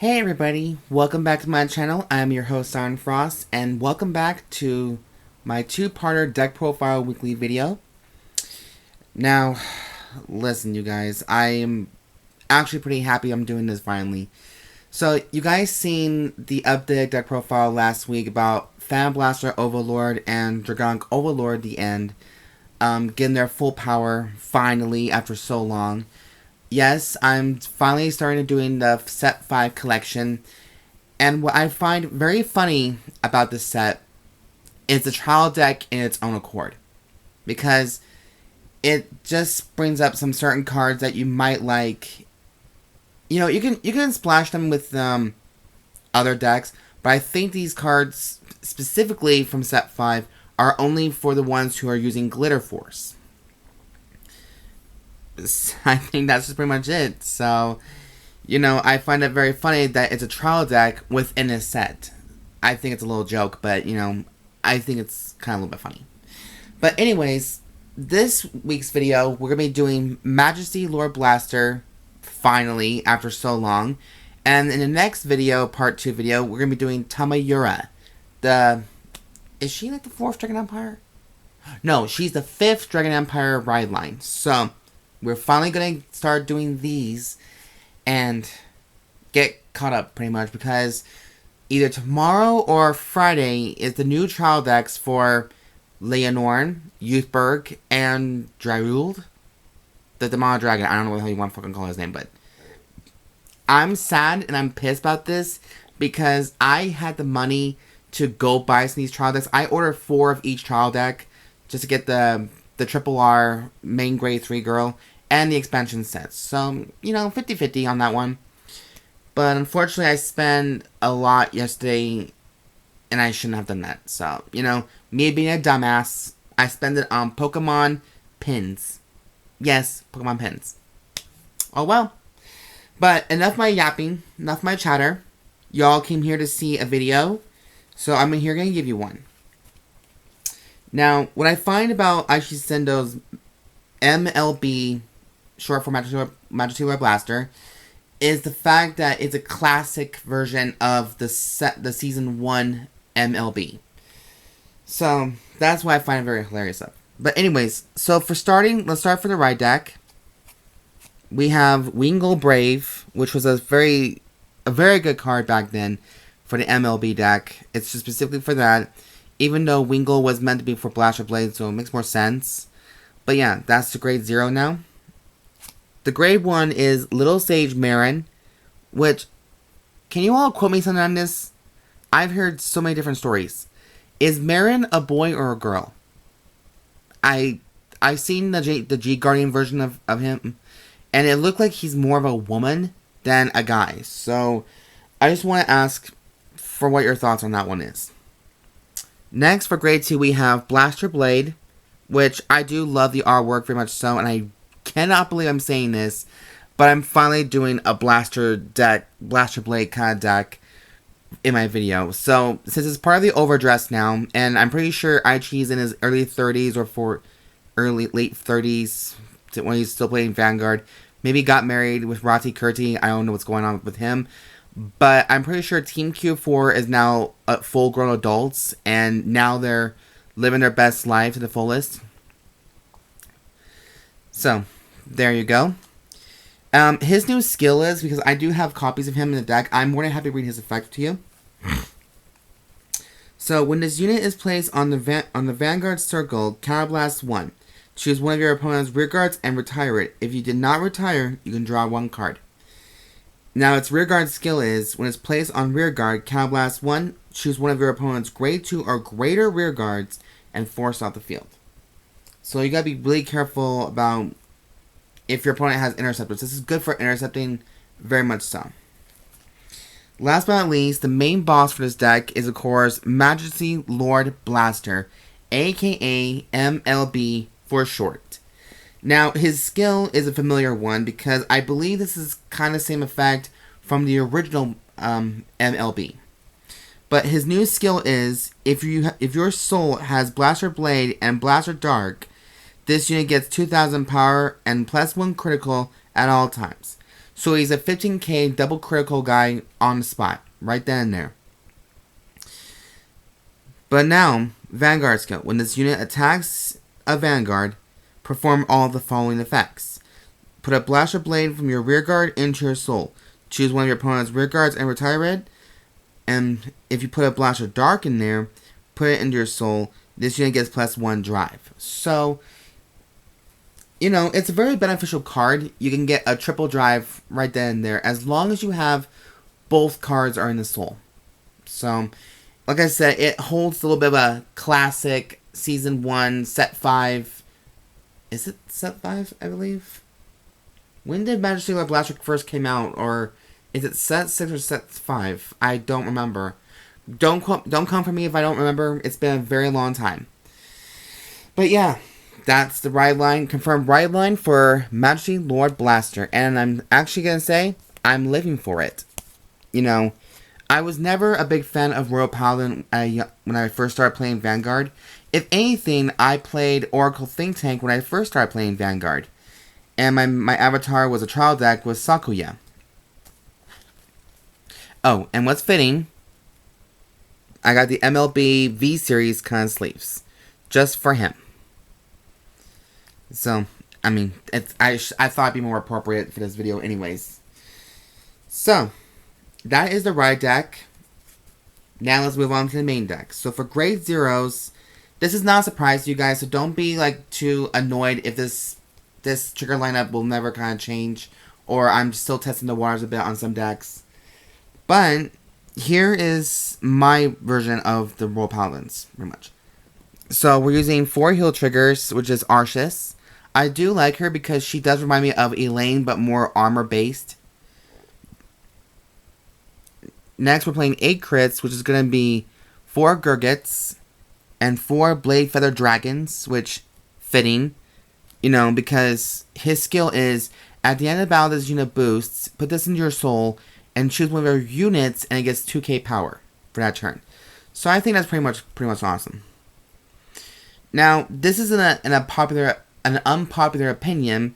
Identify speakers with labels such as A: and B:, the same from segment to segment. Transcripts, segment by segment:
A: Hey everybody, welcome back to my channel. I'm your host Siren Frost, and welcome back to my two-parter deck profile weekly video. Now, listen you guys, I am actually pretty happy I'm doing this finally. So, you guys seen the updated deck profile last week about Fan Blaster Overlord and Gurgant Overlord the End, getting their full power finally after so long. Yes, I'm finally starting doing the set 5 collection, and what I find very funny about this set is the trial deck in its own accord, because it just brings up some certain cards that you might like. You know, you can splash them with other decks, but I think these cards specifically from set 5 are only for the ones who are using Glitter Force. I think that's just pretty much it. So, you know, I find it very funny that it's a trial deck within a set. I think it's a little joke, but, you know, I think it's kind of a little bit funny. But anyways, this week's video, we're going to be doing Majesty Lord Blaster, finally, after so long. And in the next video, part 2 video, we're going to be doing Tamayura. Is she like the 4th Dragon Empire? No, she's the 5th Dragon Empire ride line. So, we're finally going to start doing these and get caught up pretty much, because either tomorrow or Friday is the new trial decks for Leonorn, Youthberg, and Dryruld. The Demon Dragon. I don't know what the hell you want to fucking call his name, but I'm sad and I'm pissed about this because I had the money to go buy some of these trial decks. I ordered 4 of each trial deck just to get the Triple R main grade 3 girl and the expansion sets. So, you know, 50-50 on that one. But unfortunately, I spent a lot yesterday, and I shouldn't have done that. So, you know, me being a dumbass, I spent it on Pokemon pins. Yes, Pokemon pins. Oh well. But enough my yapping, enough my chatter. Y'all came here to see a video, so I'm here going to give you one. Now, what I find about Aichi Sendou's MLB, short for Majesty Lord Blaster, is the fact that it's a classic version of the Season 1 MLB. So, that's why I find it very hilarious. But anyways, so for starting, let's start for the ride deck. We have Wingal Brave, which was a very good card back then for the MLB deck. It's just specifically for that. Even though Wingal was meant to be for Blaster Blade, so it makes more sense. But yeah, that's the grade 0 now. The grade 1 is Little Sage Marron, which, can you all quote me something on this? I've heard so many different stories. Is Marron a boy or a girl? I've seen the G Guardian version of him, and it looked like he's more of a woman than a guy. So, I just want to ask for what your thoughts on that one is. Next, for grade 2, we have Blaster Blade, which I do love the artwork very much so, and I cannot believe I'm saying this, but I'm finally doing a Blaster Blade kind of deck in my video. So, since it's part of the Overdress now, and I'm pretty sure Aichi's in his early 30s or late 30s when he's still playing Vanguard. Maybe got married with Rati Kurti. I don't know what's going on with him. But I'm pretty sure Team Q4 is now full-grown adults, and now they're living their best life to the fullest. So, there you go. His new skill is, because I do have copies of him in the deck, I'm more than happy to read his effect to you. So, when this unit is placed on the Vanguard circle, Counterblast 1. Choose one of your opponent's rear guards and retire it. If you did not retire, you can draw 1 card. Now, its rearguard skill is, when it's placed on rearguard, Counterblast 1, choose one of your opponent's grade 2 or greater rearguards and force off the field. So you gotta be really careful about if your opponent has interceptors. This is good for intercepting, very much so. Last but not least, the main boss for this deck is, of course, Majesty Lord Blaster, aka MLB for short. Now, his skill is a familiar one because I believe this is kind of the same effect from the original MLB. But his new skill is, if your soul has Blaster Blade and Blaster Dark, this unit gets 2,000 power and +1 critical at all times. So he's a 15k double critical guy on the spot. Right then and there. But now, Vanguard skill. When this unit attacks a Vanguard, perform all of the following effects. Put a Blaster Blade from your rear guard into your soul. Choose one of your opponent's rear guards and retire it. And if you put a Blaster Dark in there, put it into your soul. This unit gets +1 drive. So, you know, it's a very beneficial card. You can get a triple drive right then and there, as long as you have both cards are in the soul. So, like I said, it holds a little bit of a classic Season 1, Set 5. Is it Set 5, I believe? When did Majesty Blaster first came out? Or is it Set 6 or Set 5? I don't remember. Don't come for me if I don't remember. It's been a very long time. But yeah, that's the ride line. Confirmed ride line for Majesty Lord Blaster. And I'm actually going to say, I'm living for it. You know, I was never a big fan of Royal Paladin when I first started playing Vanguard. If anything, I played Oracle Think Tank when I first started playing Vanguard. And my avatar was a trial deck with Sakuya. Oh, and what's fitting, I got the MLB V-Series kind of sleeves. Just for him. So, I mean, I thought it'd be more appropriate for this video anyways. So, that is the ride deck. Now let's move on to the main deck. So for grade zeros, this is not a surprise to you guys, so don't be like too annoyed if this trigger lineup will never kind of change, or I'm still testing the waters a bit on some decks. But here is my version of the Royal Paladins, pretty much. So we're using 4 heal triggers, which is Arshes. I do like her because she does remind me of Elaine, but more armor based. Next, we're playing 8 crits, which is going to be 4 Gurgants and 4 Blade Feather Dragons, which fitting, you know, because his skill is, at the end of the battle this unit boosts, put this into your soul, and choose one of your units, and it gets 2k power for that turn. So I think that's pretty much awesome. Now, this is an unpopular opinion,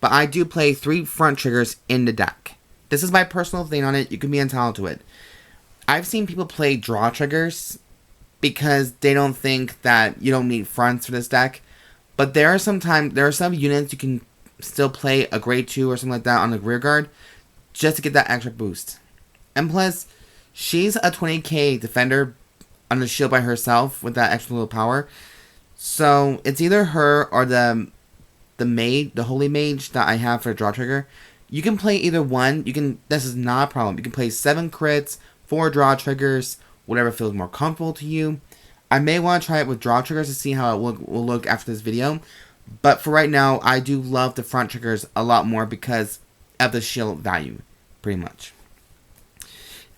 A: but I do play 3 front triggers in the deck. This is my personal thing on it. You can be entitled to it. I've seen people play draw triggers because they don't think that you don't need fronts for this deck. But there are some units you can still play a grade 2 or something like that on the rear guard just to get that extra boost. And plus, she's a 20k defender on the shield by herself with that extra little power. So it's either her or the holy mage that I have for a draw trigger. You can play either one. This is not a problem. You can play 7 crits, 4 draw triggers, whatever feels more comfortable to you. I may want to try it with draw triggers to see how it will look after this video. But for right now, I do love the front triggers a lot more because of the shield value, pretty much.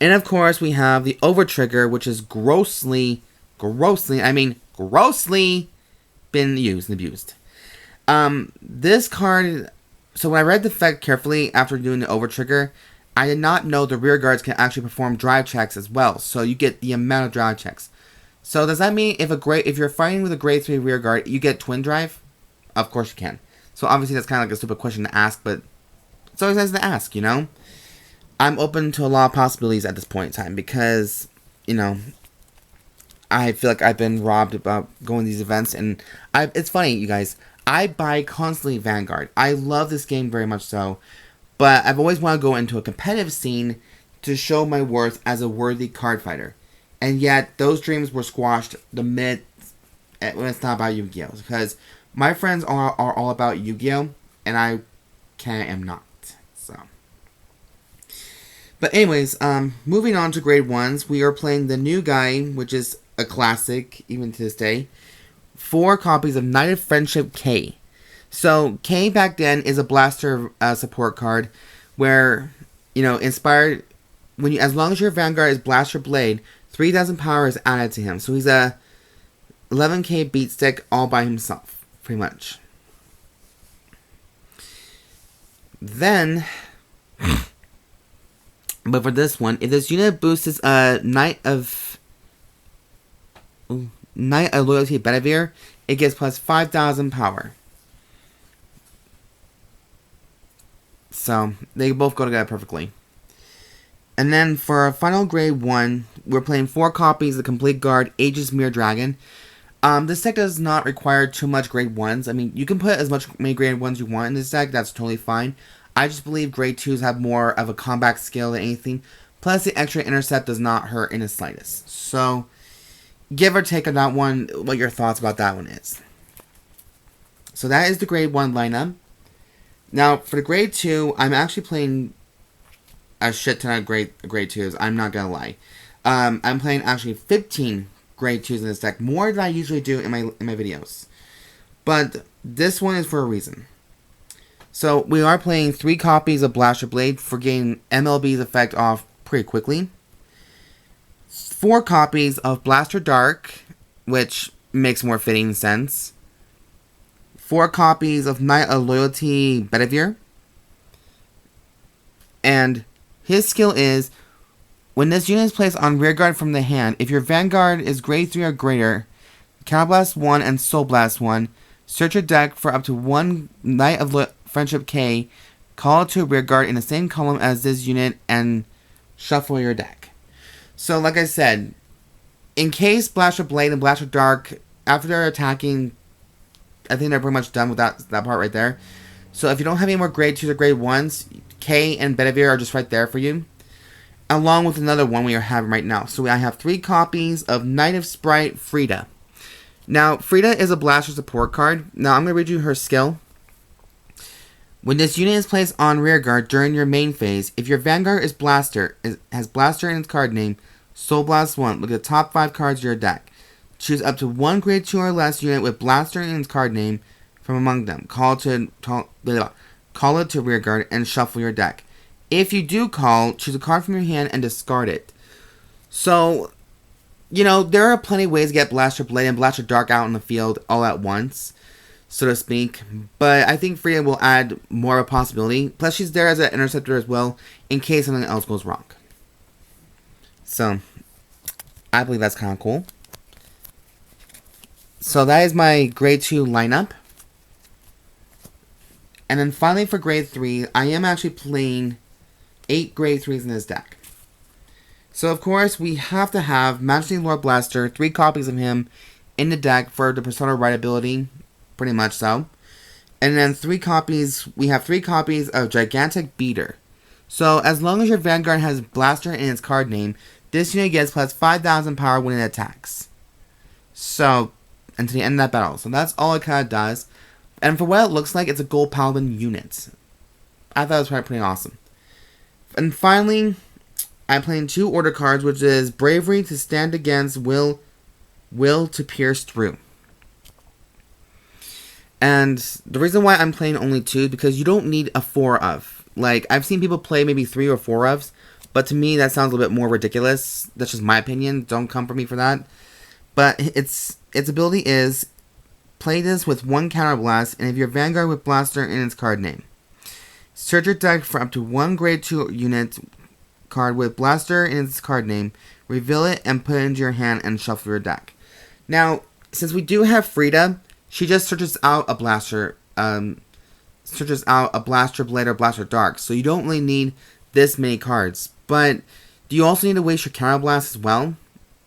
A: And of course, we have the over trigger, which is grossly been used and abused. This card, so when I read the effect carefully after doing the over trigger, I did not know the rear guards can actually perform drive checks as well. So you get the amount of drive checks. So does that mean if you're fighting with a grade 3 rear guard, you get twin drive? Of course you can. So obviously that's kind of like a stupid question to ask, but it's always nice to ask, you know? I'm open to a lot of possibilities at this point in time because, you know, I feel like I've been robbed about going to these events, and it's funny, you guys. I buy constantly Vanguard. I love this game very much so, but I've always wanted to go into a competitive scene to show my worth as a worthy card fighter. And yet, those dreams were squashed the minute when it's not about Yu-Gi-Oh! Because my friends are all about Yu-Gi-Oh! And I am not. So. But anyways, moving on to grade 1s, we are playing the new guy, which is a classic, even to this day. 4 copies of Knight of Friendship K. So, K back then is a blaster support card where, you know, inspired, as long as your Vanguard is Blaster Blade, 3,000 power is added to him. So he's a 11k beat stick all by himself, pretty much. Then, but for this one, if this unit boosts a Knight of Loyalty Bedivere, it gets plus 5,000 power. So they both go together perfectly. And then for our final grade 1, we're playing 4 copies of the complete guard Aegismare Dragon. This deck does not require too much grade 1s. I mean, you can put as many grade 1s you want in this deck. That's totally fine. I just believe grade 2s have more of a combat skill than anything. Plus, the extra intercept does not hurt in the slightest. So, give or take on that one, what your thoughts about that one is. So that is the grade 1 lineup. Now, for the grade 2, I'm actually playing a shit ton of grade 2s. I'm not gonna lie. I'm playing actually 15 grade 2s in this deck, more than I usually do in my videos. But this one is for a reason. So we are playing 3 copies of Blaster Blade for getting MLB's effect off pretty quickly. 4 copies of Blaster Dark, which makes more fitting sense. 4 copies of Knight of Loyalty Bedivere. And his skill is, when this unit is placed on rearguard from the hand, if your Vanguard is grade 3 or greater, Counterblast 1 and Soul Blast 1, search your deck for up to 1 Knight of Friendship K, call it to a rearguard in the same column as this unit, and shuffle your deck. So, like I said, in case Blaster Blade and Blaster Dark, after they're attacking, I think they're pretty much done with that part right there. So if you don't have any more grade 2s or grade 1s, K and Bedivere are just right there for you. Along with another one we are having right now. So I have 3 copies of Knight of Spright Freeda. Now, Freeda is a Blaster support card. Now, I'm going to read you her skill. When this unit is placed on rearguard during your main phase, if your Vanguard is Blaster, has Blaster in its card name, Soul Blast 1, look at the top 5 cards of your deck. Choose up to 1 grade 2 or less unit with Blaster in its card name from among them. Call it to rearguard and shuffle your deck. If you do call, choose a card from your hand and discard it. So, you know, there are plenty of ways to get Blaster Blade and Blaster Dark out in the field all at once, so to speak. But I think Freeda will add more of a possibility. Plus, she's there as an interceptor as well, in case something else goes wrong. So, I believe that's kind of cool. So that is my grade 2 lineup. And then finally for grade 3, I am actually playing 8 grade 3s in this deck. So of course, we have to have Majesty Lord Blaster, 3 copies of him in the deck for the Persona Right ability, pretty much so. And then 3 copies, we have 3 copies of Gigantic Beater. So as long as your Vanguard has Blaster in its card name, this unit gets plus 5,000 power when it attacks. So, until the end of that battle. So that's all it kind of does. And for what it looks like, it's a gold Paladin unit. I thought it was pretty awesome. And finally, I'm playing 2 order cards, which is Bravery to stand against, Will to pierce through. And the reason why I'm playing only 2 is because you don't need a 4 of. Like, I've seen people play maybe 3 or 4 ofs, but to me that sounds a little bit more ridiculous. That's just my opinion. Don't come for me for that. But its ability is, play this with 1 Counterblast, and if your Vanguard with Blaster in its card name, search your deck for up to 1 grade 2 unit card with Blaster in its card name, reveal it, and put it into your hand and shuffle your deck. Now, since we do have Freeda, she just searches out a Blaster, Blade or Blaster Dark, so you don't really need this many cards. But do you also need to waste your Counterblast as well,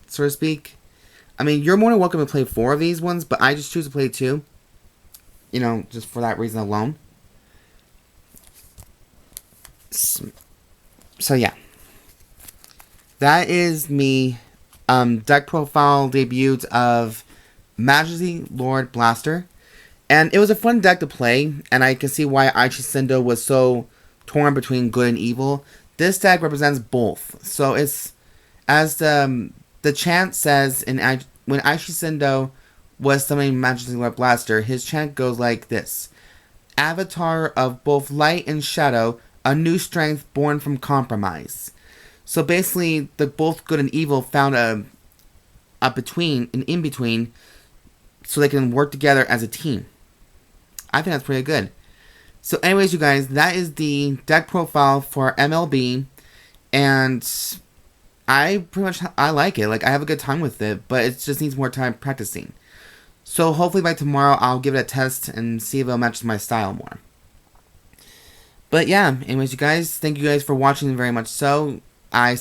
A: so to speak? I mean, you're more than welcome to play 4 of these ones, but I just choose to play 2. You know, just for that reason alone. So yeah. That is me deck profile debut of Majesty Lord Blaster. And it was a fun deck to play, and I can see why Aichi Sendou was so torn between good and evil. This deck represents both. So it's, as the chant says, when Aichi Sendou was summoning Majesty Lord Blaster, his chant goes like this: Avatar of both light and shadow, a new strength born from compromise. So basically, the both good and evil found an in-between, so they can work together as a team. I think that's pretty good. So anyways, you guys, that is the deck profile for MLB, and I like it. Like, I have a good time with it, but it just needs more time practicing. So hopefully by tomorrow, I'll give it a test and see if it'll match my style more. But yeah, anyways, you guys, thank you guys for watching very much so. I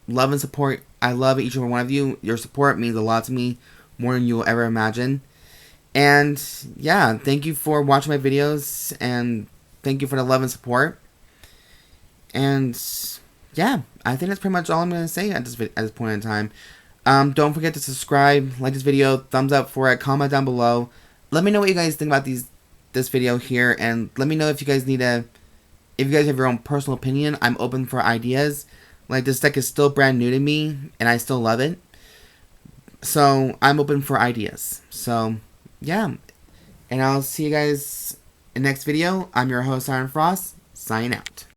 A: love and support. I love each and every one of you. Your support means a lot to me, more than you will ever imagine. And yeah, thank you for watching my videos, and thank you for the love and support. And yeah, I think that's pretty much all I'm going to say at this point in time. Don't forget to subscribe, like this video, thumbs up for it, comment down below. Let me know what you guys think about this video here, and let me know if you guys if you guys have your own personal opinion. I'm open for ideas. Like, this deck is still brand new to me, and I still love it. So, I'm open for ideas. So, yeah. And I'll see you guys in the next video. I'm your host, Siren Frost, signing out.